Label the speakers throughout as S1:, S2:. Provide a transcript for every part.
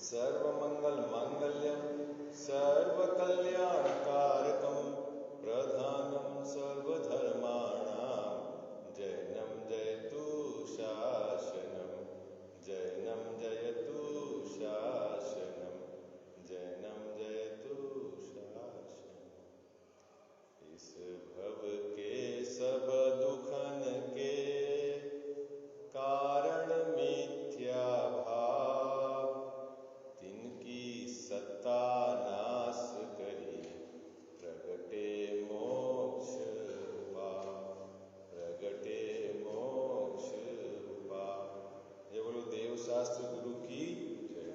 S1: सर्वमंगल मांगल्यम सर्वकल्याणकारकम प्रधानम सर्वधर्माणां जैनम जयतु शासनम जैनम जयतु शासनम जैनम जयतु शासनम। इस भव के सब दुखन के कारण मिथ्या भाव तिनकी सत्ता नाश करी प्रगटे मोक्ष उपाय प्रगटे मोक्ष उपाय। ये बोलो देव शास्त्र गुरु की जय।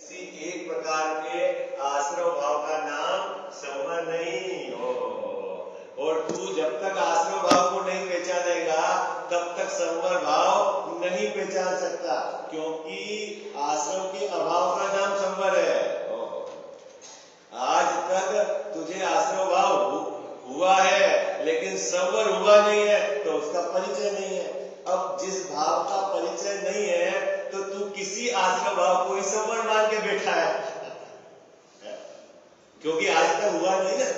S2: किसी एक प्रकार के आश्रव भाव का नाम संवर नहीं हो, और तू जब तक आश्रव भाव को नहीं पहचानेगा तब तक संवर भाव नहीं पहचान सकता, क्योंकि आश्रव के अभाव का नाम संवर है। आज तक तुझे आश्रव भाव हुआ है लेकिन संवर हुआ नहीं है, तो उसका परिचय नहीं है। अब जिस भाव का परिचय नहीं है तो तू किसी आश्रव भाव को ही संवर मान के बैठा है, क्योंकि आज तक हुआ नहीं ना।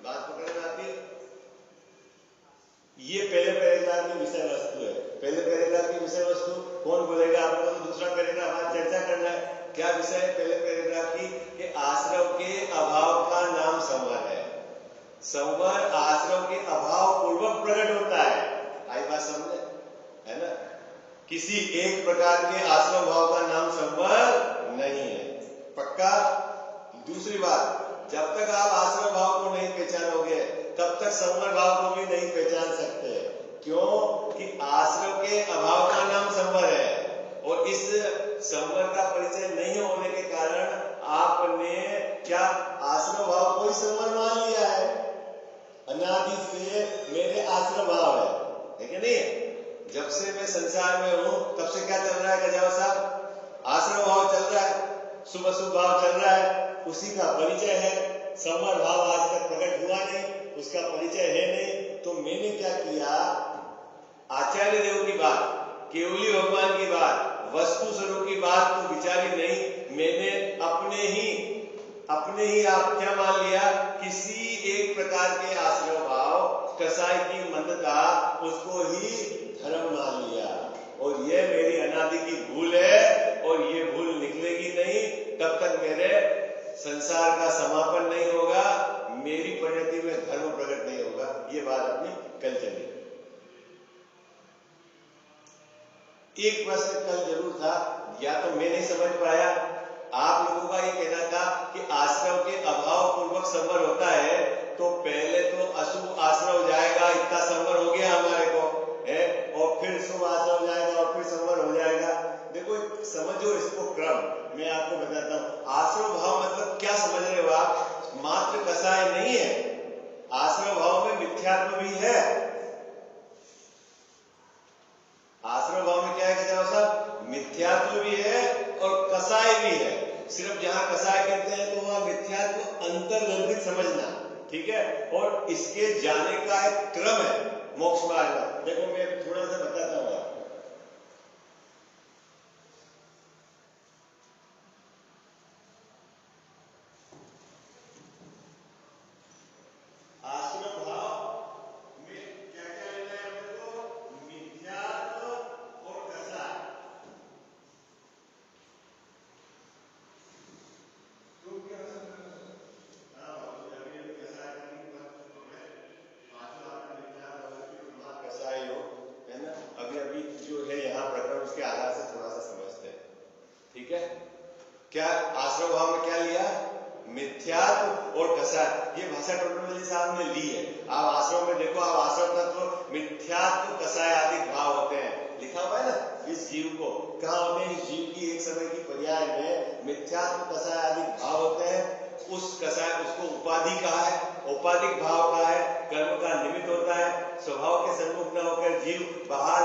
S2: बात पकड़ में आती है। ये पहले पैराग्राफ की विषय वस्तु है। पहले पैराग्राफ की विषय वस्तु कौन बोलेगा आपको? तो दूसरा पैराग्राफ आज चर्चा करना है। क्या विषय है पहले पैराग्राफ की? कि आश्रव के अभाव का नाम संवर है। संवर आश्रव के अभाव पूर्वक प्रकट होता है। आई बात समझे? है ना? किसी एक प्रकार के आश्रव भाव का नाम संवर नहीं है। पक्का? दूसरी बात, जब तक आप आश्रव भाव को नहीं पहचानोगे तब तक संवर भाव को भी नहीं पहचान सकते। क्यों? कि आश्रव के अभाव का नाम संवर है, और इस संवर का परिचय नहीं होने के कारण आपने क्या आश्रव भाव को ही संवर मान लिया है। अनादि से मेरे आश्रव भाव है कि नहीं? जब से मैं संसार में हूं तब से क्या चल रहा है गजाव साहब? आश्रव भाव चल रहा है, शुभ अशुभ भाव चल रहा है, उसी का परिचय है। संवर भाव आज तक प्रकट हुआ नहीं, उसका परिचय है नहीं। तो मैंने क्या किया? आचार्य देव की बात, केवली भगवान की बात, वस्तु स्वरूप की बात तो विचारी नहीं, मैंने अपने ही आप क्या मान लिया? किसी एक प्रकार के आश्रय भाव, कसाई की मंदता, उसको ही धर्म मान लिया। और ये मेरी अनादि की भूल है, और ये भूल निकलेगी नहीं तब तक मेरे संसार का समापन नहीं होगा, मेरी परिणति में धर्म प्रकट नहीं होगा। ये बात अपनी कल चली। एक प्रश्न कल जरूर था, या तो मैं नहीं समझ पाया। आप लोगों का ये कहना था कि आश्रव के अभाव पूर्वक संवर होता है, तो पहले तो अशुभ आश्रव जाएगा, इतना संवर हो गया हमारे को है, और फिर शुभ आश्रव जाएगा और फिर संवर हो जाएगा। देखो समझो इसको क्रम, मैं आपको बताता हूं। आश्रव भाव मतलब क्या समझ रहे हो आप? मात्र कसाय नहीं है, आश्रव भाव में मिथ्यात्व भी है। आश्रव भाव में क्या है गजाव साहब? मिथ्यात्व भी है और कसाय भी है। सिर्फ जहां कसाय कहते हैं तो वह मिथ्यात्व अंतर्गर्भित समझना, ठीक है? और इसके जाने का एक क्रम है मोक्ष मार्ग का। देखो मैं थोड़ा सा बताता हूं आपको। आश्रम भाव में क्या क्या लेना है अपने को? मिथ्यात्व और कसाय। तो क्या कसाई हो, है ना? अभी जो है यहाँ प्रकरण, उसके आधार से थोड़ा सा समझते हैं, ठीक है? क्या आश्रव भाव में क्या लिया? मिथ्यात्व और कसाय। ये भाषा टोटल साहब ने ली है। आप आश्रव में देखो, आप आश्रव तत्व मिथ्यात्व कसाय आदि भाव होते हैं, लिखा हुआ है ना? इस जीव को कहा होते हैं? इस जीव की एक समय की पर्याय में मिथ्यात्व कसाय आदि भाव होते हैं। उस कसाय, उसको उपाधि कहा है, औपाधिक भाव का है, कर्म का निमित्त होता है। स्वभाव के सन्मुख न होकर जीव बाहर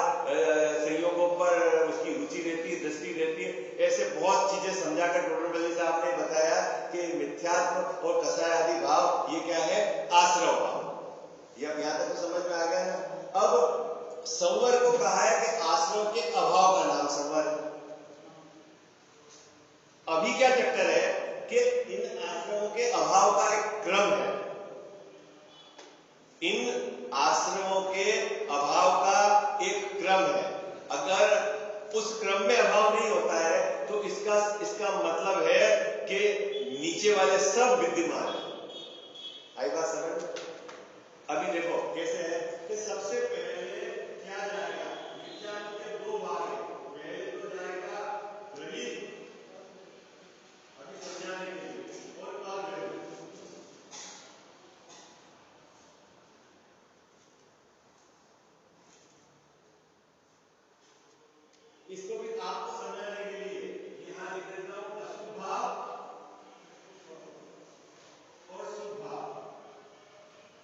S2: संयोगों पर उसकी रुचि रहती है, दृष्टि रहती है। ऐसे बहुत चीजें समझाकर डॉक्टर बली साहब ने बताया कि मिथ्यात्व और कसाय आदि भाव ये क्या है? आश्रव भाव। ये अब यहां तक तो समझ में आ गया ना? अब संवर को कहा है कि आश्रम के अभाव का नाम संवर है। अभी क्या चक्कर है कि इन आश्रमों के अभाव का एक क्रम है। इन आश्रमों के अभाव का एक क्रम है। अगर उस क्रम में अभाव नहीं होता है तो इसका मतलब है कि नीचे वाले सब विद्यमान है। आई बात समझ? अभी देखो कैसे है कि सबसे पहले क्या जाएगा, विज्ञान के दो भाग हैं। पहले तो जाएगा गणित, अभी समझाने के लिए, और अगणित। इसको भी आपको समझाने के लिए यहां लिख देता हूं अशुभ भाव और शुभ भाव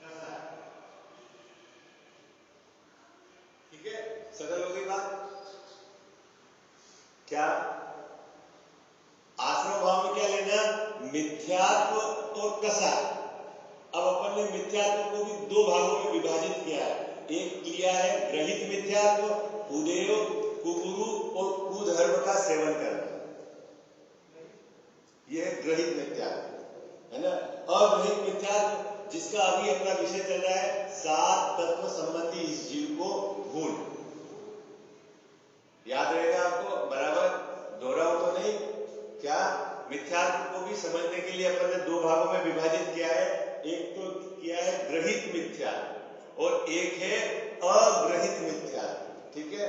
S2: कैसा है। ठीक है, सरल हो गई बात। क्या आश्रम भाव में क्या लेना, मिथ्यात्व और कसाय। अब अपन ने मिथ्यात्व को भी दो भागों में विभाजित किया है। एक किया है ग्रहित मिथ्यात्व, कुदेव, कुगुरु और कुधर्म का सेवन करना, यह है ग्रहित मिथ्यात्व, है ना। अग्रहित मिथ्यात्व जिसका अभी अपना विषय चल रहा है, सात तत्व संबंधी इस जीव को भूल। याद रहेगा आपको, बराबर दोहराओ तो नहीं। क्या मिथ्यात्व को भी समझने के लिए अपन ने दो भागों में विभाजित किया है। एक तो किया है ग्रहित मिथ्यात्व और एक है अग्रहित मिथ्यात्व। ठीक है,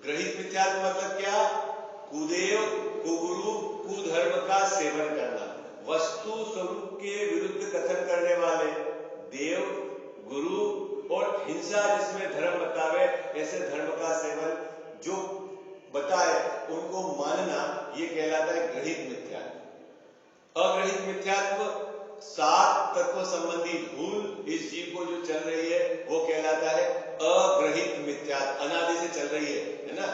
S2: ग्रहित मिथ्यात्व मतलब क्या, कुदेव, कुगुरु, कुधर्म का सेवन करना, वस्तु स्वरूप के विरुद्ध कथन करने वाले देव, गुरु और हिंसा जिसमें धर्म बतावे ऐसे धर्म का सेवन जो बताए उनको मानना, ये कहलाता है ग्रहित मिथ्यात्व। अग्रहित मिथ्यात्व सात तत्व संबंधी भूल इस जीव को जो चल रही है वो कहलाता है अग्रहित मिथ्यात्व, अनादि से चल रही है ना।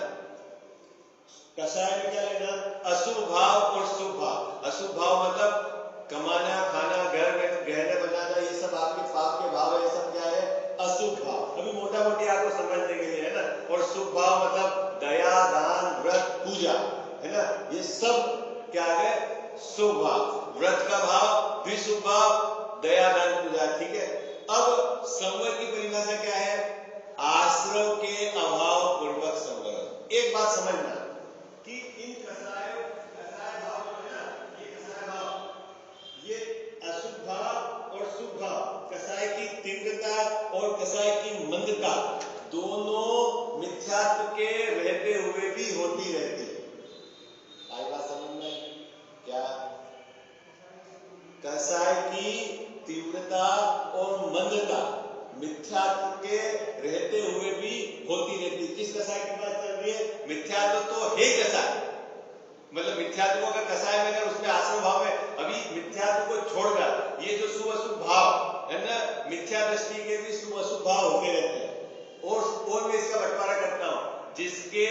S2: कसाय में क्या लेना, अशुभ भाव और शुभ भाव। अशुभ भाव मतलब कमाना, खाना, घर में गहने बनाना, ये सब आपके पाप के भाव है। ये सब क्या है, अशुभ भाव। अभी मोटा मोटी आपको समझने के लिए, है ना। और शुभ भाव मतलब दया, दान, व्रत, पूजा, है ना। ये सब क्या है, शुभ भाव। व्रत का भाव भी शुभ भाव, दया, दान, पूजा। ठीक है। अब संवर की परिभाषा क्या है, आश्रव के अभाव पूर्वक संवर। एक बात समझना कि इन कसाय भाव जो है ना, ये कसाय भाव, ये अशुभ भाव और शुभ भाव, कसाय की तीव्रता और कसाय की मंदता दोनों मिथ्यात्व के रहते हुए भी होती रहती है। आई बात समझ में? क्या कसाय की तीव्रता और मंदता मिथ्यात्व के रहते हुए भी होती रहती है। किस कसाय की बात चल रही है, मिथ्यात्व तो है कसाय, मतलब मिथ्यात्व का कसाय में अगर उसमें आश्रम भाव है, अभी मिथ्यात्व को छोड़कर ये जो शुभ अशुभ भाव है ना, मिथ्या दृष्टि के भी शुभ अशुभ भाव होते रहते हैं। और मैं इसका बंटवारा करता हूं, जिसके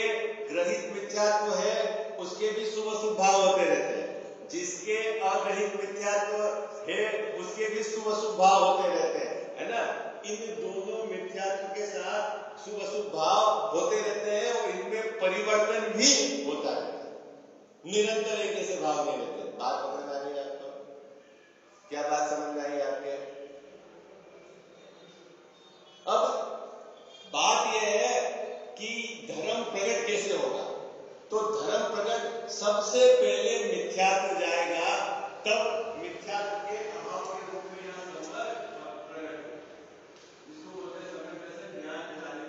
S2: ग्रहित मिथ्यात्व है उसके भी शुभ अशुभ भाव होते रहते हैं, जिसके अग्रहित मिथ्यात्व है उसके भी शुभ अशुभ भाव होते रहते हैं, है ना। इन दोनों मिथ्यात्व के साथ शुभ अशुभ भाव होते रहते हैं और इनमें परिवर्तन भी होता है, निरंतर एक ऐसे भाव नहीं रहते। बात समझ में आ रही है आपको? क्या बात समझ में आई आपके? अब बात यह है कि धर्म प्रकट कैसे होगा, तो धर्म प्रकट सबसे पहले मिथ्यात्व जाएगा, तब मिथ्यात्व के अभाव के रूप में यहां संवर प्रकट, इसको बोलते हैं समझने से ज्ञान दिलाने।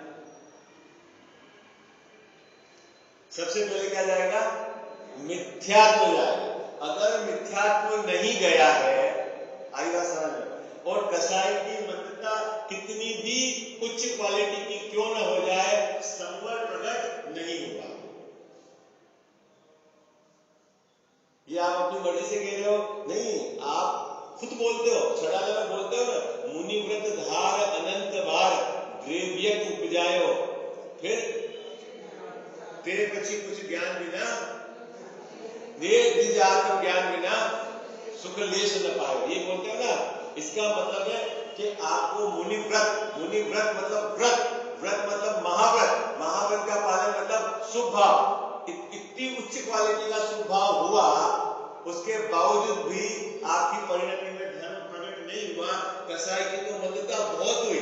S2: सबसे पहले क्या जाएगा, मिथ्यात्व जाएगा। अगर मिथ्यात्व नहीं गया है, आई बात समझ में, और कसाई की मंदता कितनी भी उच्च क्वालिटी की क्यों न हो जाए, संवर प्रकट नहीं होगा। ये आप अपनी मर्जी से कह रहे हो नहीं, आप खुद बोलते हो, छड़ाले में बोलते हो ना, मुनि व्रत धार अनंत बार ग्रेव्यक उपजायो, फिर तेरे पछी कुछ ज्ञान बिना, निज आत्म ज्ञान बिना सुख लेश न पाए, ये बोलते हो ना। इसका मतलब है कि आपको मुनि व्रत मतलब व्रत, व्रत मतलब महाव्रत, महाव्रत का पालन मतलब शुभ भाव, इतनी उच्च क्वालिटी का शुभ भाव हुआ, उसके बावजूद भी आपकी परिणति में धर्म प्रकट नहीं हुआ। कसाई की तो मंदता बहुत हुई।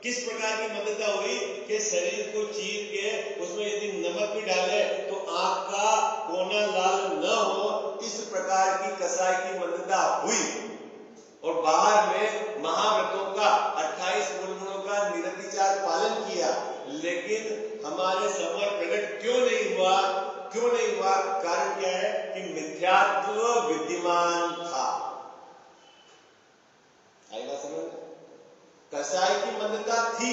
S2: किस प्रकार की मंदता हुई कि शरीर को चीर के उसमें यदि नमक भी डाले तो आंख का कोना लाल न हो, इस प्रकार की कसाई की मंदता हुई। और बाहर में महाव्रतों का 28 मूल गुणों का निरतिचार पालन किया, लेकिन हमारे समर प्रकट क्यों नहीं हुआ? क्यों नहीं हुआ? कारण क्या है कि मिथ्यात्व विद्यमान था। आई बात समझ? कसाई की मंदता थी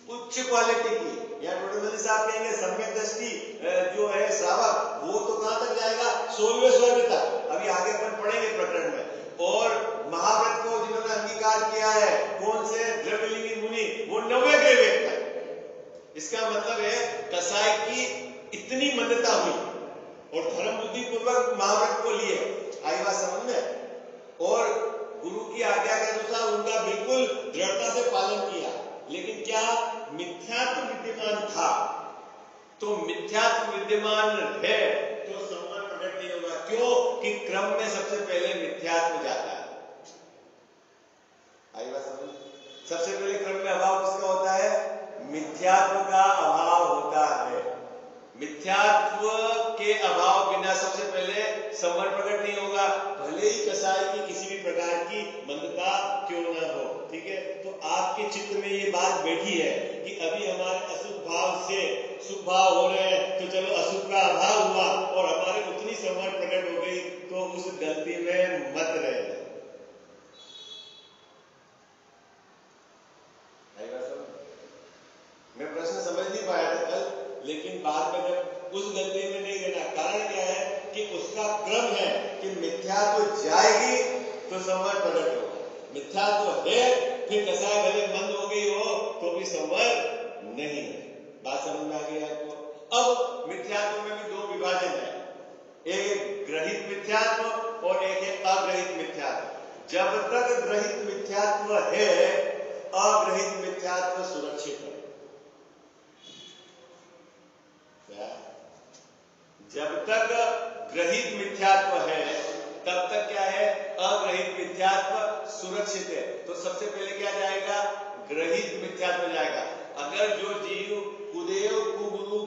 S2: उच्च क्वालिटी की। यहाँ टोटल साहब कहेंगे सम्यक दृष्टि जो है श्रावक, वो तो कहां तक जाएगा? 16वें स्वर्ग तक। अभी आगे अपन पढ़ेंगे प्रकरण में। और महाव्रत को जिन्होंने अंगीकार किया है, कौन से? द्रव्यलिंगी मुनि, वो 90वें ग्रेड तक। इसका मतलब है कसाई की इतनी मंदता हुई और धर्म बुद्धि पूर्वक महाव्रत को लिए। आई बात समझ में? और गुरु की आज्ञा के अनुसार उनका बिल्कुल दृढ़ता से पालन किया, लेकिन क्या मिथ्यात्व विद्यमान था। तो मिथ्यात्व विद्यमान है तो संवर प्रकट नहीं होगा। क्यों? कि क्रम में सबसे पहले मिथ्यात्व जाता है। आई बात समझ? सबसे पहले क्रम में अभाव किसका होता है? मिथ्यात्व का अभाव होता है। मिथ्यात्व के अभाव बिना सबसे पहले संवर प्रकट नहीं होगा, भले ही कसाई की किसी भी प्रकार की मंदता क्यों न हो। ठीक है, तो आपके चित्त में ये बात बैठी है कि अभी हमारे अशुभ भाव से शुभ भाव हो रहे हैं, तो चलो अशुभ का अभाव हुआ और हमारे उतनी संवर प्रकट हो गई, तो उस गलती में मत रहे। मैं प्रश्न समझ नहीं पाया था कल, लेकिन बाद में जब उस गलती में नहीं रहना। कारण क्या है कि उसका क्रम है कि मिथ्या तो जाएगी तो संवर प्रकट होगा, मिथ्या तो है, फिर कसाई भले मंद हो गई हो तो भी संवर नहीं है। बात समझ में आ गई आपको? अब मिथ्यात्व में भी दो विभाजन है, एक ग्रहित मिथ्यात्व और एक है अग्रहित मिथ्यात्व। जब तक ग्रहित मिथ्यात्व है, अग्रहित मिथ्यात्व सुरक्षित है। जब तक ग्रहित मिथ्यात्व है तब तक क्या है? अग्रहित मिथ्यात्व सुरक्षित है। तो सबसे पहले क्या जाएगा? ग्रहित मिथ्यात्व जाएगा। अगर जो जीव कुदेव कुगुरु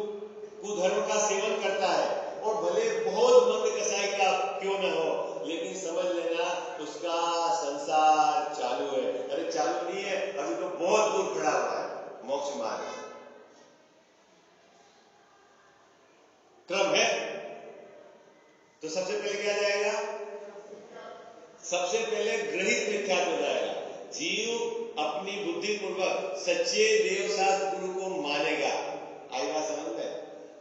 S2: कुधर्म का सेवन करता है और भले बहुत मंद कसाई का क्यों न हो, लेकिन समझ लेना उसका संसार चालू है। अरे चालू नहीं है, अभी तो बहुत दूर खड़ा हुआ है मोक्ष मार्ग। क्रम है। तो सबसे पहले क्या जाएगा? सबसे पहले ग्रहित मिथ्यात्व जाएगा। जीव अपनी बुद्धि पूर्वक सच्चे देवशास्त्र गुरु को मानेगा। आई बात समझ में?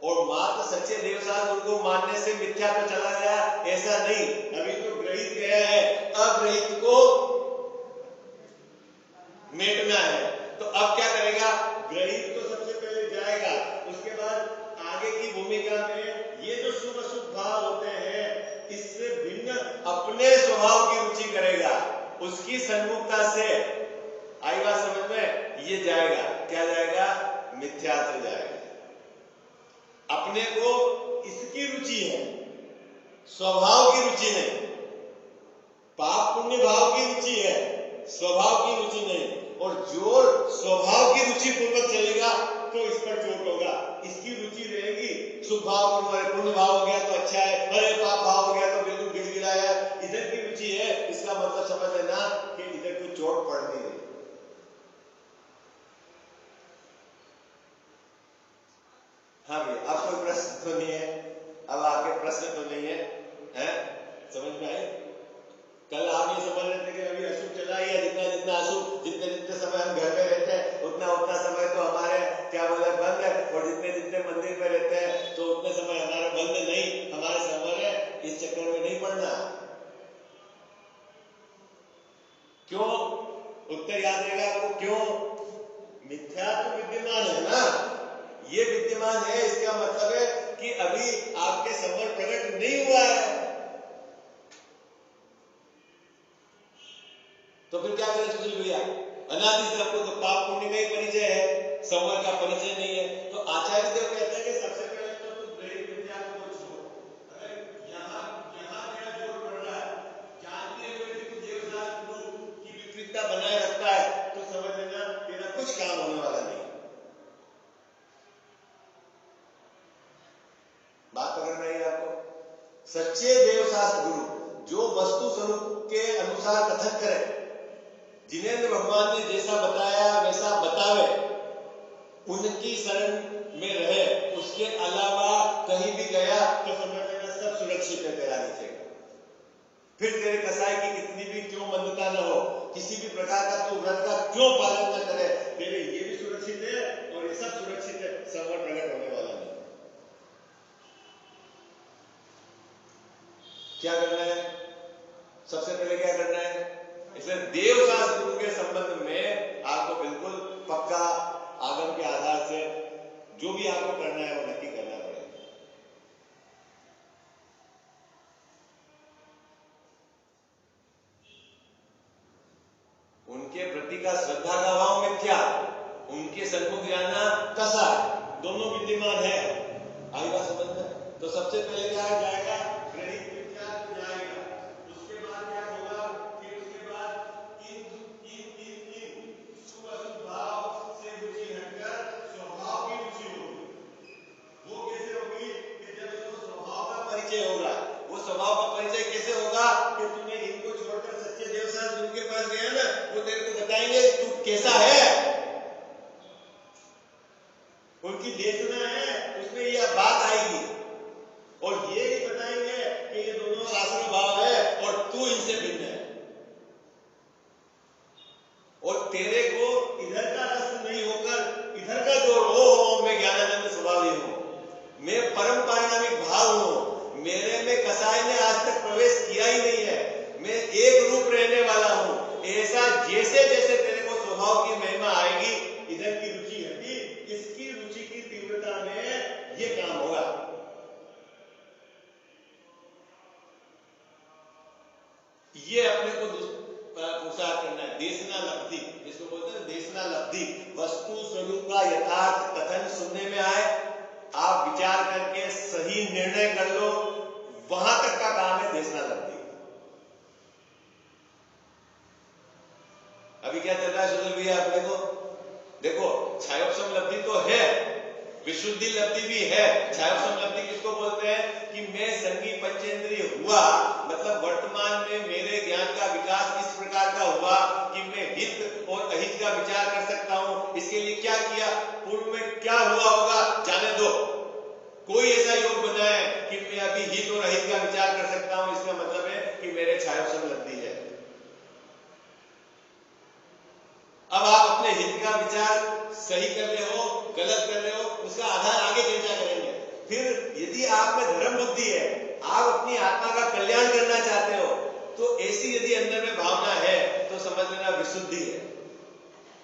S2: और मात्र सच्चे देवशास्त्र गुरु को मानने से मिथ्यात्व चला गया, ऐसा नहीं। अभी तो ग्रहित गया है, अग्रहित को मेटना है। तो अब क्या करेगा? ग्रहित तो सबसे पहले जाएगा, उसके बाद आगे की भूमिका में ये जो शुभ अशुभ भाव होते हैं, इससे भिन्न अपने स्वभाव की रुचि करेगा, उसकी सन्मुखता से। आई बात समझ में? ये जाएगा, क्या जाएगा? मिथ्यात्व जाएगा। अपने को इसकी रुचि है, स्वभाव की रुचि नहीं। पाप पुण्य भाव की रुचि है, स्वभाव की रुचि नहीं। और जो स्वभाव की रुचि पूर्वक चलेगा तो इस पर चोट होगा। इसकी रुचि रहेगी शुभ भाव, पुण्य भाव हो गया तो अच्छा है, अरे पाप भाव हो गया तो बिल्कुल गिड़गिड़ाया। इधर की रुचि है, इसका मतलब समझ लेना कि इधर कोई चोट पड़ नहीं रही। हाँ भैया, अब कोई प्रश्न तो नहीं है? अब आपके प्रश्न तो नहीं है, हैं? समझ में आए? कल आप ये समझ रहे थे कि अभी अशुभ चला ही है, जितना जितना अशुभ, जितने जितने समय हम घर में रहते हैं उतना उतना समय तो हमारे क्या बोले बंद है, और जितने जितने मंदिर में रहते हैं तो उतने समय हमारा बंद नहीं, हमारे समय है। इस चक्कर में नहीं पड़ना। क्यों? उत्तर याद रहेगा आपको। क्यों? मिथ्यात्व विद्यमान है ना, ये विद्यमान है। इसका मतलब है कि अभी आपके समर प्रकट नहीं हुआ है। तो फिर क्या करें सुशील भैया? अनादि से आपको तो पाप पुण्य का ही परिचय है। संवर का परिचय नहीं है। तो आचार्य देव कहते हैं कि सबसे पहले तो तुम ग्रहित विद्या को छोड़ो। अगर यहाँ यहाँ तेरा जोर पड़ रहा है, जानते हुए भी तू देवशास्त्र गुरु की विपरीतता बनाए रखता है, तो समझ लेना तेरा कुछ काम होने वाला नहीं। बात पकड़ रही है आपको? सच्चे देवशास्त्र गुरु जो वस्तु स्वरूप के अनुसार कथन करे, जिनेंद्र भगवान ने जैसा बताया वैसा बतावे, उनकी शरण में रहे, उसके अलावा कहीं भी गया तो समझ लेना सब सुरक्षित है तेरा नीचे। फिर तेरे कसाई की कितनी भी क्यों मंदता न हो, किसी भी प्रकार का तू व्रत का क्यों पालन न करे, तेरे ये भी सुरक्षित है और ये सब सुरक्षित है, संवर प्रकट होने वाला नहीं। क्या करना है? सबसे पहले क्या करना है? इसलिए देवशास्त्र गुरु के संबंध में आपको बिल्कुल पक्का आगम के आधार से जो भी आपको करना है वो नक्की करना पड़ेगा। उनके प्रति का श्रद्धा का भाव में क्या, उनके सन्मुख जाना कैसा, दोनों विद्यमान है। आई बात समझ में? तो सबसे पहले क्या जाएगा? ग्रहित विद्या जाएगा। उसके बाद क्या होगा? फिर उसके बाद इन शुभ अशुभ भाव से रुचि हटकर स्वभाव की रुचि होगी। वो कैसे होगी? कि जब इसको स्वभाव का परिचय होगा। वो स्वभाव का परिचय कैसे होगा? कि तूने इनको छोड़कर सच्चे देवशास्त्र उनके पास गया ना, वो तेरे को बताएंगे तू कैसा है, उनकी देशना है, उसमें यह बात आएगी। और ये भी बताएंगे कि ये दोनों आश्रम भाव है और तू इनसे भिन्न है, और तेरे को इधर का रस नहीं होकर इधर का जो हो, मैं ज्ञानानंद स्वभावी हूं, मैं परम पारिणामिक भाव हूं, मेरे में कसाई ने आज तक प्रवेश किया ही नहीं है, मैं एक रूप रहने वाला हूं। ऐसा जैसे जैसे तेरे को स्वभाव की महिमा आएगी, इधर की रुचि हटी, इसकी रुचि की तीव्रता में ये काम होगा। ये अपने को पुरुषार्थ करना है। देशना लब्धि, जिसको बोलते हैं देशना लब्धि, वस्तु स्वरूप का यथार्थ कथन सुनने में आए, आप विचार करके सही निर्णय कर लो, वहां तक का काम है देशना लब्धि। अभी क्या चल रहा है सुनील भैया अपने को? देखो, छायोपशम लब्धि तो है, विशुद्धि लब्धि भी है। छायोपशम लब्धि किसको बोलते हैं? कि मैं संगी पंचेंद्रिय हुआ, मतलब वर्तमान में मेरे ज्ञान का विकास इस प्रकार का हुआ कि मैं हित और अहित का विचार कर सकता हूं। इसके लिए क्या किया, पूर्व में क्या हुआ होगा जाने दो, कोई ऐसा योग बना है कि मैं अभी हित और अहित का विचार कर सकता हूं, इसका मतलब है कि मेरे छायोपशम लब्धि है। अब आप अपने हित का विचार सही कर रहे हो, गलत कर रहे हो, उसका आधार आगे चर्चा करेंगे। फिर यदि आप में धर्म बुद्धि है, आप अपनी आत्मा का कल्याण करना चाहते हो, तो ऐसी यदि अंदर में भावना है तो समझ लेना विशुद्धि है।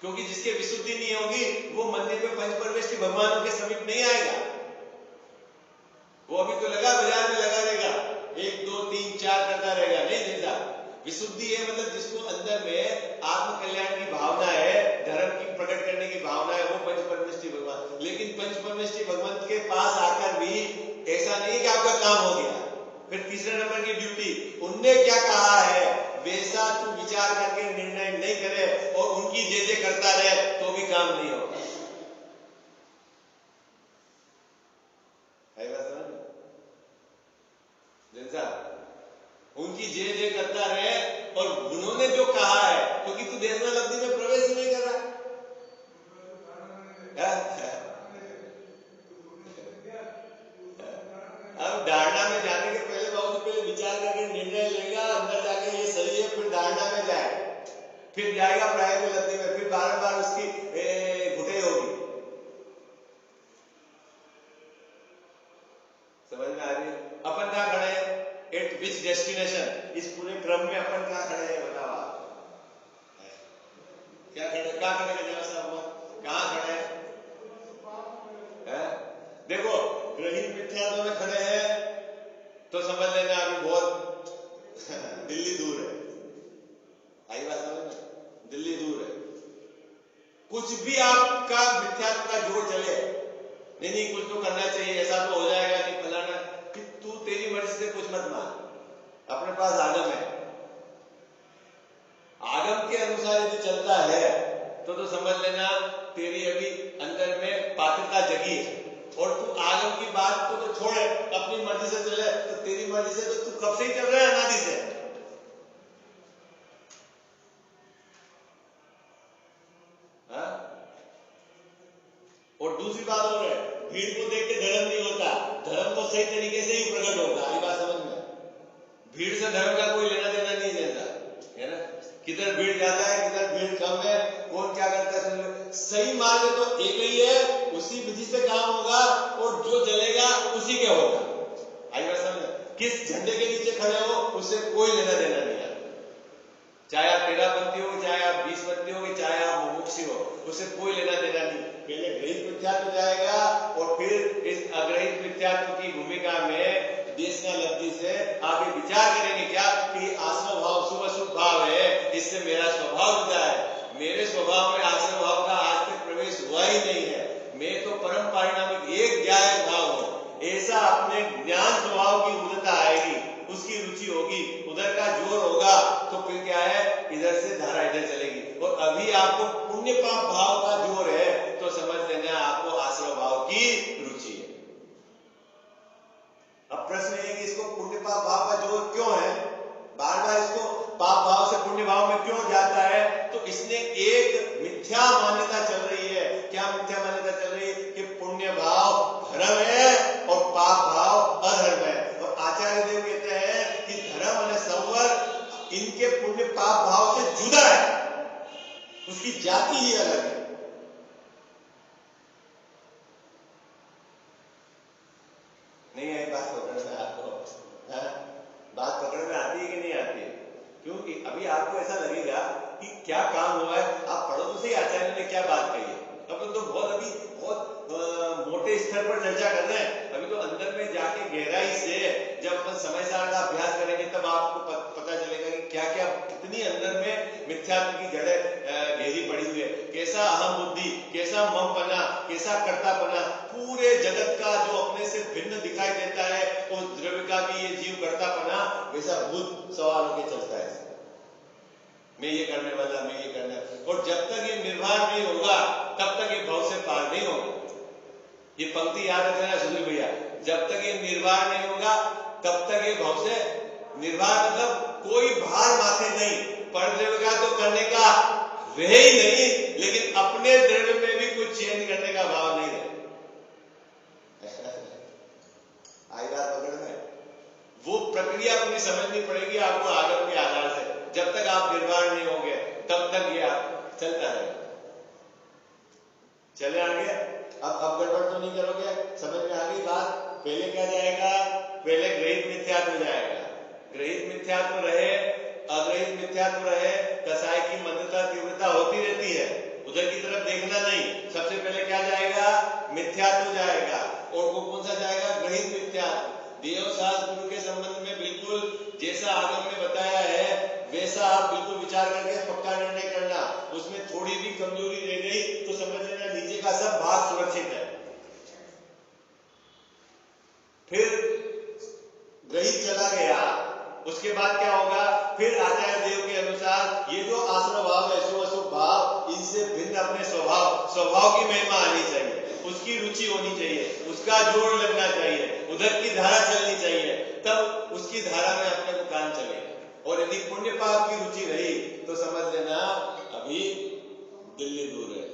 S2: क्योंकि जिसके विशुद्धि नहीं होगी वो मंदिर में पंच परमेष्टि भगवानों के समीप नहीं आएगा। वो अभी तो लगा बाजार में लगा रहेगा, 1 2 3 4 करता रहेगा, नहीं देता। विशुद्धि है मतलब जिसको अंदर में आत्म कल्याण की भावना है, धर्म की प्रकट करने की भावना है, वो पंच परमेष्टि भगवान। लेकिन पंच परमेष्टि भगवंत के पास आकर भी ऐसा नहीं कि आपका काम हो गया। फिर तीसरे नंबर की ड्यूटी, उनने क्या कहा है वैसा तू विचार करके निर्णय नहीं करे और उनकी जे करता रहे तो भी काम नहीं होगा। उनकी जे करता रहे और उन्होंने जो कहा है, क्योंकि तू देशना लब्धि में प्रवेश नहीं कर रहा। अब धारणा में जाने के पहले बहुत पहले विचार करके निर्णय लेगा, अंदर जाके ये सही है, फिर धारणा में जाए, फिर जाएगा प्राय को लब्धि में, फिर बार बार उसकी घुटे होगी। समझ में आ रही है? अपन कहां खड़े हैं, एट विच डेस्टिनेशन, इस पूरे क्रम में अपन कहां खड़े हैं बताओ आप? क्या खड़े, कहां खड़े हैं साहब, कहां खड़े हैं? देखो, ग्रहित मिथ्यात्व में खड़े हैं तो समझ लेना अभी बहुत दिल्ली दूर है। आई बात समझ में? दिल्ली दूर है, कुछ कुछ भी आपका मिथ्यात्व का जोर चले, नहीं कुछ तो करना चाहिए, ऐसा तो हो जाएगा, नहीं फलाना, कि तू तेरी मर्जी से कुछ मत मान, अपने पास आगम है, आगम के अनुसार यदि चलता है तो समझ लेना तेरी अभी अंदर में पात्रता जगी है। और तू आगम की बात को तो छोड़े, अपनी मर्जी से चले, तो तेरी मर्जी से तो तू कब से ही चल रहा है, अनादि से। हाँ? और दूसरी बात और है, भीड़ को देख के धर्म नहीं होता, धर्म तो सही तरीके से ही प्रकट होता है। ये बात समझ में, भीड़ से धर्म का कोई लेना देना नहीं रहता है ना, किधर भीड़ ज्यादा है किधर भीड़ कम है, कौन क्या करता है, सही मार्ग तो एक ही है, उसी विधि से काम होगा और जो चलेगा उसी के होगा। आई बात समझ, किस झंडे के नीचे खड़े हो उससे कोई लेना देना नहीं है, चाहे आप 13पंथी हो, चाहे आप 20पंथी हो, चाहे आप मुमुक्षी हो, उससे कोई लेना देना नहीं। पहले ग्रहित मिथ्यात्व जाएगा और फिर इस अग्रहित मिथ्यात्व की भूमिका में देशना लब्धि से आप ये विचार करेंगे क्या कि आश्रम भाव शुभ अशुभ भाव है, इससे मेरा स्वभाव जुदा है, मेरे स्वभाव में आश्रम भाव का आज तक प्रवेश हुआ ही नहीं है, मैं तो परम परिणामिक एक ज्ञान भाव हूं। ऐसा अपने ज्ञान स्वभाव की उन्नता आएगी, उसकी रुचि होगी, उधर का जोर होगा, तो फिर क्या है, इधर से धारा इधर चलेगी। और अभी आपको पुण्य पाप भाव का जोर है तो समझ लेना आपको आश्रम भाव की रुचि है। अब प्रश्न है कि इसको पुण्य पाप भाव का जोर क्यों है, बार बार इसको पाप भाव से पुण्य भाव में क्यों जाता है, तो इसने एक मिथ्या मान्यता चल रही है। क्या मिथ्या मान्यता चल रही है कि पुण्य भाव धर्म है और पाप भाव अधर्म है। और आचार्य देव कहते हैं कि धर्म और संवर इनके पुण्य पाप भाव से जुदा है, उसकी जाति ही अलग है। नहीं आई बात पकड़ में आपको, बात पकड़ में आती है कि नहीं आती है? क्योंकि अभी आपको ऐसा लगेगा कि क्या काम हुआ है, आप पढ़ो तो सही आचार्य ने क्या बात कही है। अपन तो बहुत मोटे स्तर पर चर्चा कर रहे हैं, अभी तो अंदर में जाके गहराई से जब अपन समय सार का अभ्यास करेंगे तब आपको पता चलेगा कि क्या क्या कितनी अंदर में मिथ्यात्व की जड़ें गहरी पड़ी हुई है, कैसा अहम बुद्धि, कैसा ममपना, कैसा कर्तापना, पूरे जगत का जो अपने से भिन्न दिखाई देता है उस द्रव्य का भी ये जीव कर्तापना वैसा भूत सवार होकर चलता है, मैं ये करने वाला, मैं ये करना। और जब तक ये निर्भर नहीं होगा तब तक ये भव से पार नहीं होगा। ये पंक्ति याद रखना सुधीर भैया, जब तक ये निर्भर नहीं होगा तब तक ये भव से निर्भर, मतलब कोई भार माथे नहीं, पर द्रव्य का तो करने का रहे ही नहीं, लेकिन अपने द्रव्य में भी कुछ चेंज करने का भाव नहीं रहे। आई बात पकड़ में, वो प्रक्रिया अपनी समझनी पड़ेगी आपको आगम के आधार से। जब तक आप निर्वाण नहीं होंगे तब तक ये चलता रहेगा। चले आगे, अब गड़बड़ तो नहीं करोगे, समझ में आ गई बात। पहले क्या जाएगा, पहले ग्रहित मिथ्यात्व जाएगा, ग्रहित मिथ्यात्व रहे, अग्रहित मिथ्यात्व रहे, कसाई की मंदता तीव्रता होती रहती है, उधर की तरफ देखना नहीं। सबसे पहले क्या जाएगा, मिथ्यात्व जाएगा। और वो कौन सा जाएगा, ग्रहित मिथ्यात्व। देव शास्त्र गुरु के संबंध में बिल्कुल जैसा आगम में बताया है वैसा आप बिल्कुल विचार करके पक्का निर्णय करना। उसमें थोड़ी भी कमजोरी रह गई तो समझ लेना नीचे का सब भाग सुरक्षित है। फिर ग्रहित चला गया, उसके बाद क्या होगा, फिर आचार्य देव के अनुसार ये जो आश्रम भाव है, शुभ अशुभ भाव, इनसे भिन्न अपने स्वभाव की महिमा आनी चाहिए, उसकी रुचि होनी चाहिए, उसका जोड़ लगना चाहिए, उधर की धारा चलनी चाहिए, तब उसकी धारा में अपने को काम चलेगा। और यदि पुण्य पाप की रुचि रही तो समझ लेना अभी दिल्ली दूर है,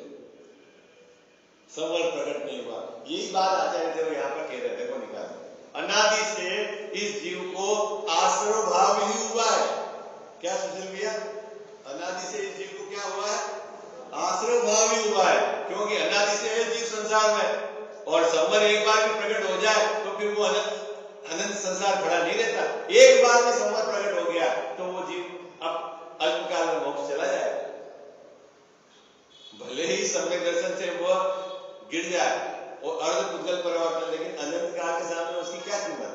S2: संवर प्रकट नहीं हुआ। यही बात आचार्य देव यहाँ पर कह रहे, देखो निकाल, अनादि से इस जीव को आश्रय भाव ही हुआ है। क्या सुशील भैया, अनादि से इस जीव को क्या हुआ है, आश्रय भाव ही हुआ है। क्योंकि अनादि से है जीव संसार में, और संवर एक बार भी प्रकट हो जाए तो फिर वो अनंत संसार खड़ा नहीं रहता। एक बार में संवर प्रकट हो गया तो वो जीव अब अल्पकाल में मोक्ष चला जाएगा, भले ही सम्यक दर्शन से वो गिर जाए और अर्ध पुद्गल परिवर्तन, लेकिन अनंत काल के सामने उसकी क्या कीमत है।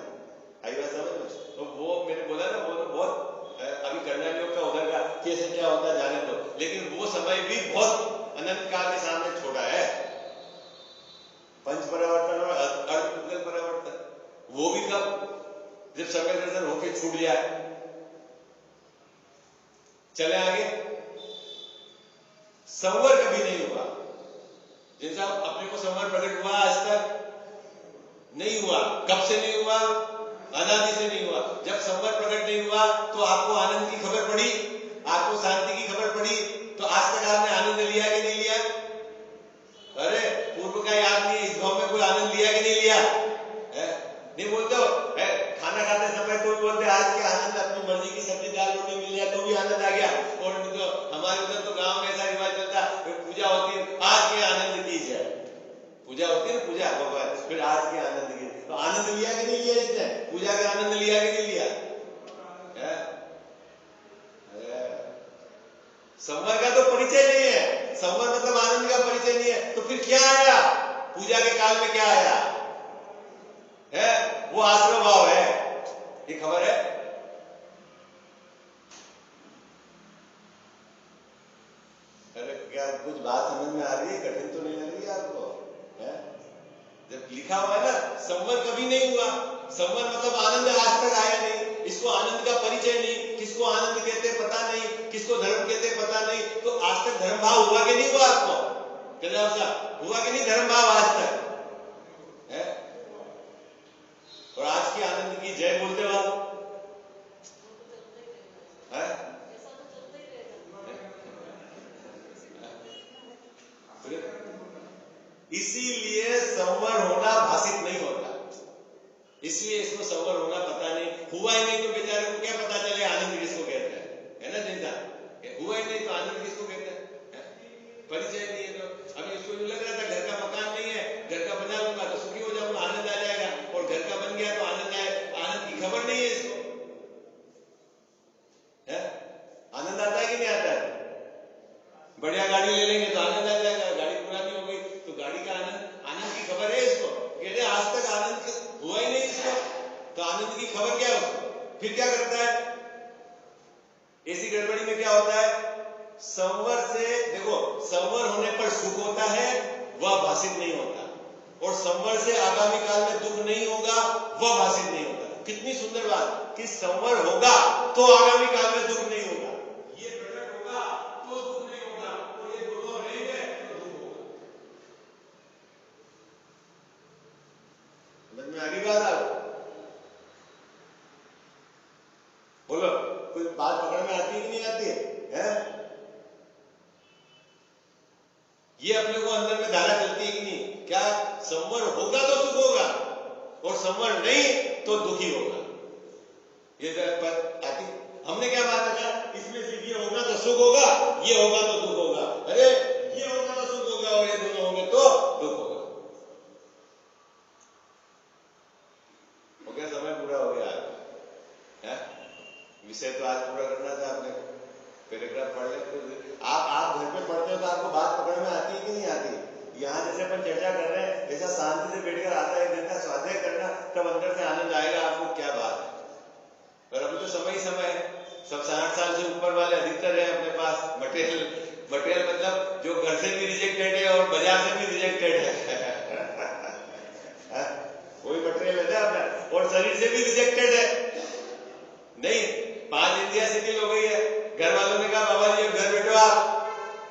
S2: आई बात समझ में। तो वो मैंने बोला ना, वो तो बहुत अभी कर्णयोग का उधर का कैसे क्या होता जाने दो, लेकिन वो समय भी बहुत अनंत काल के सामने छोड़ा है। पंच परावर्तन और अर्धपुद्गल परावर्तन, वो भी कब? जब समय दर्शन होके छूट जाए। चले आगे। संवर कभी नहीं हुआ। जैसा अपने को संवर प्रकट हुआ आज तक नहीं हुआ। कब से नहीं हुआ? अनादि से नहीं हुआ। जब संवर प्रकट नहीं हुआ तो आपको आनंद की खबर पड़ी, आपको शांति की खबर पड़ी, तो आज तक आपने आनंद लिया कि नहीं लिया? अरे पूर्व का याद नहीं, इस भाव में कोई आनंद लिया कि नहीं लिया? नहीं बोलते हो? खाना खाते समय कोई बोलते आज के आनंद, अपनी मर्जी की सब्जी दाल रोटी मिल गया तो भी आनंद आ गया। और तो हमारे उधर तो गांव में ऐसा रिवाज चलता, पूजा होती है आज के आनंद की जाए, पूजा होती है ना, पूजा भगवान, फिर आज के आनंद की। तो आनंद लिया कि नहीं लिया? इसने पूजा का आनंद लिया कि नहीं लिया? संवर का तो परिचय नहीं है। संवर मतलब आनंद का परिचय नहीं है, तो फिर क्या आया? पूजा के काल में क्या आया है? वो आश्रय भाव है। ये खबर है? अरे क्या कुछ बात समझ में आ रही है? कठिन तो नहीं लग रही है आपको? जब लिखा हुआ है ना, संवर कभी नहीं हुआ। संवर मतलब आनंद आज तक आया नहीं, इसको आनंद का परिचय नहीं, किसको आनंद कहते पता नहीं, किसको धर्म कहते पता नहीं। तो आज तक धर्म भाव हुआ कि नहीं हुआ आपको? हुआ कि नहीं धर्म भाव आज तक है? और आज की आनंद की जय बोलते हो आप? इसीलिए संवर होना भाषित नहीं होता, इसलिए इसको संवर होना पता नहीं। हुआ ही नहीं तो बेचारे को क्या पता चले आनंद किसको कहते हैं, है ना चिंता? हुआ ही नहीं तो आनंद किसको कहते हैं? परिचय नहीं है। तो अभी इसको लग रहा था घर का मकान नहीं है, घर का बना लूंगा तो सुखी हो जाऊंगा, आनंद आ जाएगा, और घर का बन गया तो आनंद आए। आनंद की खबर नहीं है इसको। आनंद आता है कि नहीं आता है? बढ़िया गाड़ी ले लेंगे तो आनंद आ जाएगा, गाड़ी पुरानी हो गई तो गाड़ी का आनंद की खबर है इसको? कहते आज तक आनंद हुआ ही नहीं इसको, तो आनंद की खबर क्या है उसको? फिर क्या करता है? ऐसी गड़बड़ी में क्या होता है? संवर से देखो, संवर होने पर सुख होता है, वह भाषित नहीं होता, और संवर से आगामी काल में दुख नहीं होगा, वह भाषित नहीं होता। कितनी सुंदर बात कि संवर होगा तो आगामी काल में दुख नहीं होगा, ये प्रकट होगा तो दुख नहीं होगा, और ये दोनों रहेंगे तो दुख होगा। समझ में आ गई बात आपको? बोलो, कोई बात पकड़ में आती है कि नहीं आती है? ये अपने को अंदर में धारा चलती है कि नहीं? क्या संवर होगा तो सुख होगा, और संवर नहीं तो दुखी होगा। ये आती, हमने क्या बात रखा? इसमें से ये होगा तो सुख होगा, ये होगा तो दुख होगा। अरे ये होगा तो सुख होगा, और ये दोनों होंगे तो दुख होगा। हो गया, समय पूरा हो गया। विषय तो आज पूरा करना था आपने। पैराग्राफ पढ़ ले। आप घर पे पढ़ते हो तो आपको बात पकड़ में आती है कि नहीं आती? यहाँ जैसे अपन चर्चा कर रहे हैं, ऐसा शांति से बैठकर आधा एक घंटा स्वाध्याय करना, तब अंदर से आनंद आएगा आपको। क्या बात है? पर अभी तो समय ही समय है। सब 60 साल से ऊपर वाले अधिकतर है अपने पास। मटेरियल मतलब जो घर से भी रिजेक्टेड है और बाजार से भी रिजेक्टेड है। वही मटेरियल है ना अपना, और शरीर से भी रिजेक्टेड है। नहीं, 5 इंडिया सिटी हो गई है। घर वालों ने कहा बाबा जी घर बैठो, आप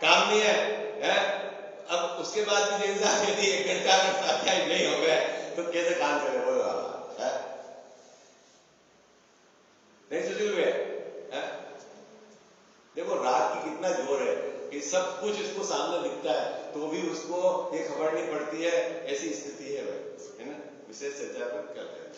S2: काम नहीं है? अब उसके बाद भी यदि 1 घंटा में स्वाध्याय नहीं हो गए तो कैसे काम करे? बोलो आप, नहीं सुशील हुए? देखो राग की कितना जोर है कि सब कुछ इसको सामने दिखता है तो भी उसको ये खबर नहीं पड़ती है। ऐसी स्थिति है भाई, है ना? विशेष चर्चा पर करते हैं।